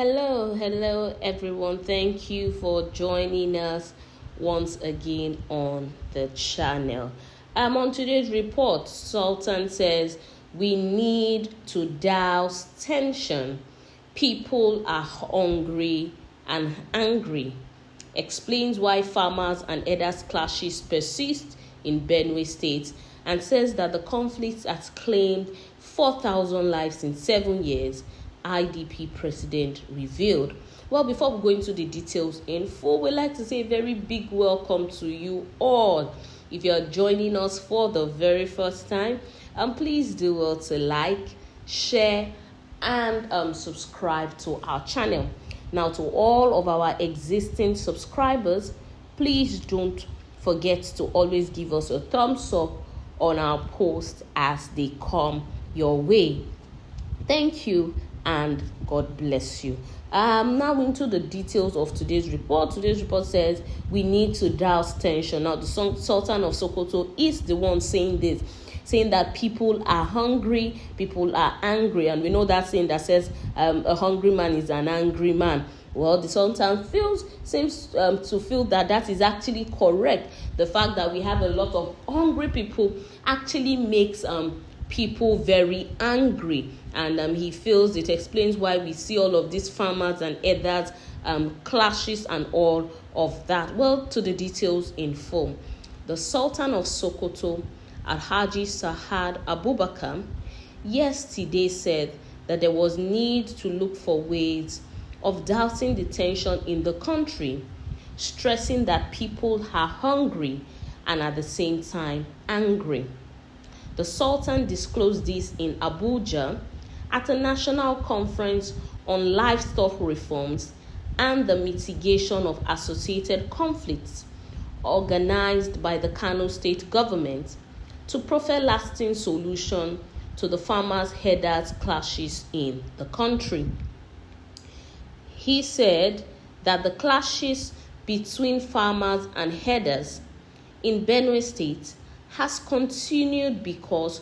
Hello everyone. Thank you for joining us once again on the channel. On today's report, Sultan says we need to douse tension. People are hungry and angry. Explains why farmers and elders clashes persist in Benue State and says that the conflict has claimed 4,000 lives in 7 years. IDP president revealed. Well, before we go into the details in full, we'd like to say a very big welcome to you all. If you're joining us for the very first time, please do well to like, share, and subscribe to our channel. Now, to all of our existing subscribers, please don't forget to always give us a thumbs up on our posts as they come your way. Thank you and God bless you. Now into the details of today's report. Today's report says we need to douse tension. Now, the Sultan of Sokoto is the one saying this, saying that people are hungry, people are angry, and we know that saying that says a hungry man is an angry man. Well, the Sultan seems to feel that is actually correct. The fact that we have a lot of hungry people actually makes people very angry, and he feels it explains why we see all of these farmers and others clashes and all of that. Well, to the details in full. The Sultan of Sokoto, Alhaji Sahad Abubakar, yesterday said that there was need to look for ways of dousing the tension in the country, stressing that people are hungry and at the same time angry. The Sultan disclosed this in Abuja at a national conference on livestock reforms and the mitigation of associated conflicts organized by the Kano state government to proffer lasting solution to the farmers-herders clashes in the country. He said that the clashes between farmers and herders in Benue State has continued because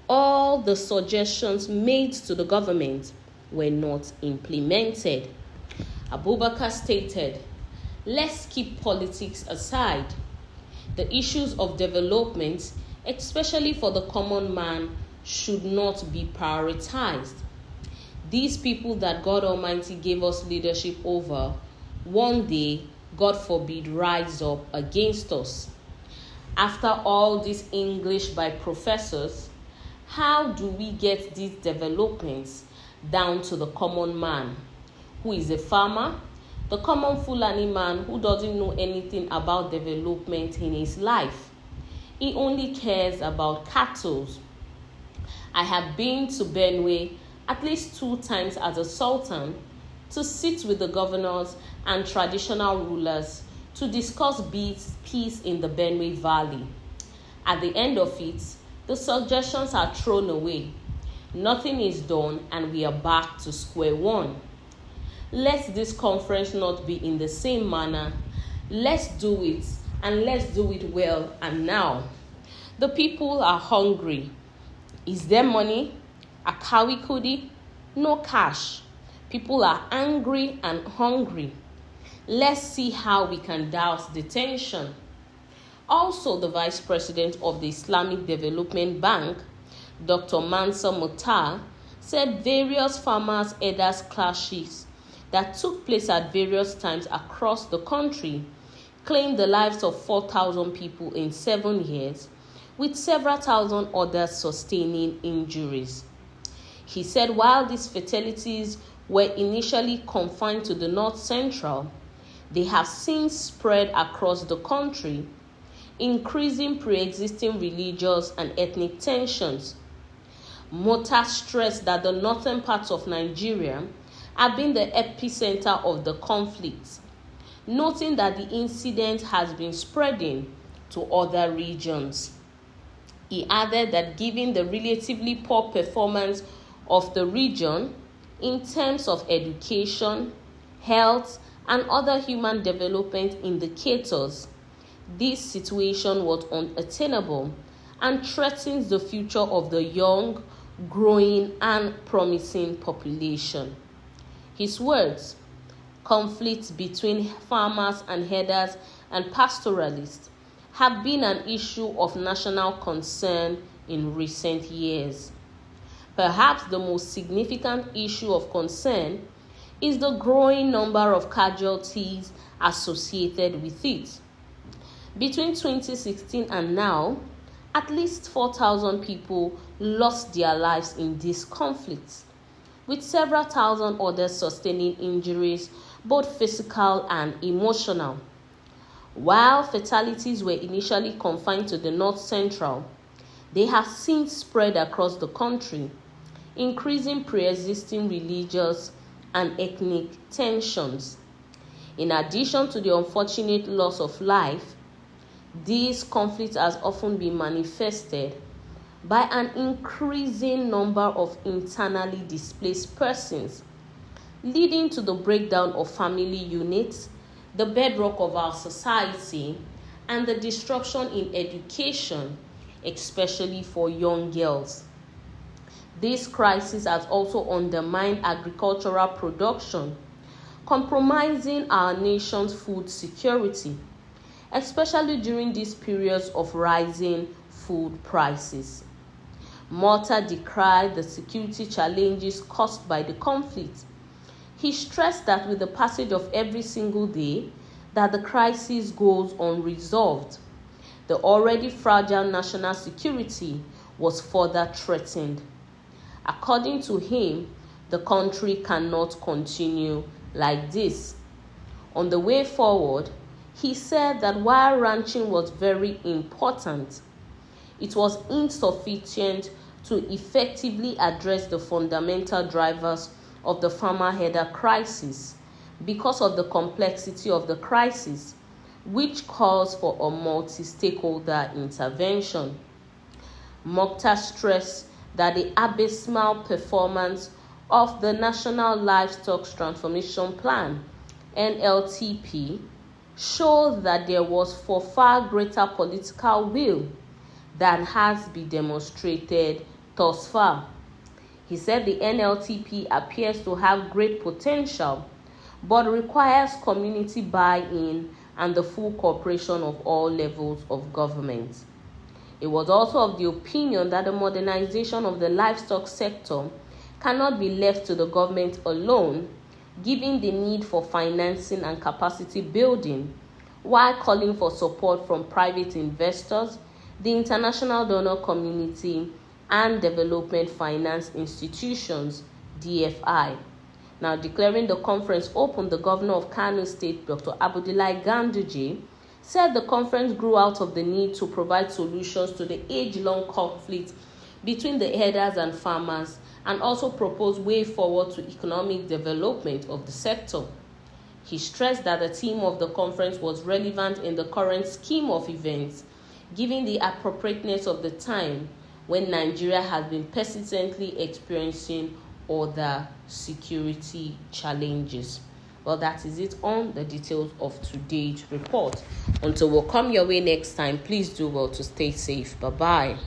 all the suggestions made to the government were not implemented. Abubakar stated, "Let's keep politics aside. The issues of development, especially for the common man, should not be prioritized. These people that God Almighty gave us leadership over, one day, God forbid, rise up against us. After all this English by professors, how do we get these developments down to the common man, who is a farmer, the common Fulani man who doesn't know anything about development in his life? He only cares about cattle. I have been to Benue at least 2 times as a sultan to sit with the governors and traditional rulers to discuss peace in the Benue Valley. At the end of it, the suggestions are thrown away. Nothing is done and we are back to square one. Let this conference not be in the same manner. Let's do it, and let's do it well and now. The people are hungry. Is there money? Akawi kudi? No cash. People are angry and hungry. Let's see how we can douse the tension." Also, the Vice President of the Islamic Development Bank, Dr. Mansa Mukhtar, said various farmers-herders clashes that took place at various times across the country claimed the lives of 4,000 people in 7 years, with several thousand others sustaining injuries. He said while these fatalities were initially confined to the North Central, they have since spread across the country, increasing pre-existing religious and ethnic tensions. Mukhtar stressed that the northern parts of Nigeria have been the epicenter of the conflict, noting that the incident has been spreading to other regions. He added that given the relatively poor performance of the region in terms of education, health, and other human development indicators, this situation was unattainable and threatens the future of the young, growing, and promising population. His words, conflicts between farmers and herders and pastoralists have been an issue of national concern in recent years. Perhaps the most significant issue of concern is the growing number of casualties associated with it. Between 2016 and now, at least 4,000 people lost their lives in these conflicts, with several thousand others sustaining injuries, both physical and emotional. While fatalities were initially confined to the North Central, they have since spread across the country, increasing pre-existing religious and ethnic tensions. In addition to the unfortunate loss of life, this conflict has often been manifested by an increasing number of internally displaced persons, leading to the breakdown of family units, the bedrock of our society, and the disruption in education, especially for young girls. This crisis has also undermined agricultural production, compromising our nation's food security, especially during these periods of rising food prices. Malta decried the security challenges caused by the conflict. He stressed that with the passage of every single day that the crisis goes unresolved, the already fragile national security was further threatened. According to him, the country cannot continue like this. On the way forward, he said that while ranching was very important, it was insufficient to effectively address the fundamental drivers of the farmer-herder crisis because of the complexity of the crisis, which calls for a multi-stakeholder intervention. Mokhtar stressed that the abysmal performance of the National Livestock Transformation Plan, NLTP, showed that there was far greater political will than has been demonstrated thus far. He said the NLTP appears to have great potential, but requires community buy-in and the full cooperation of all levels of government. It was also of the opinion that the modernization of the livestock sector cannot be left to the government alone, given the need for financing and capacity building, while calling for support from private investors, the international donor community, and development finance institutions, DFI. Now, declaring the conference open, the governor of Kano State, Dr. Abdullahi Ganduje, said the conference grew out of the need to provide solutions to the age-long conflict between the herders and farmers, and also proposed way forward to economic development of the sector. He stressed that the theme of the conference was relevant in the current scheme of events, given the appropriateness of the time when Nigeria has been persistently experiencing other security challenges. Well, that is it on the details of today's report. Until we'll come your way next time, please do well to stay safe. Bye-bye.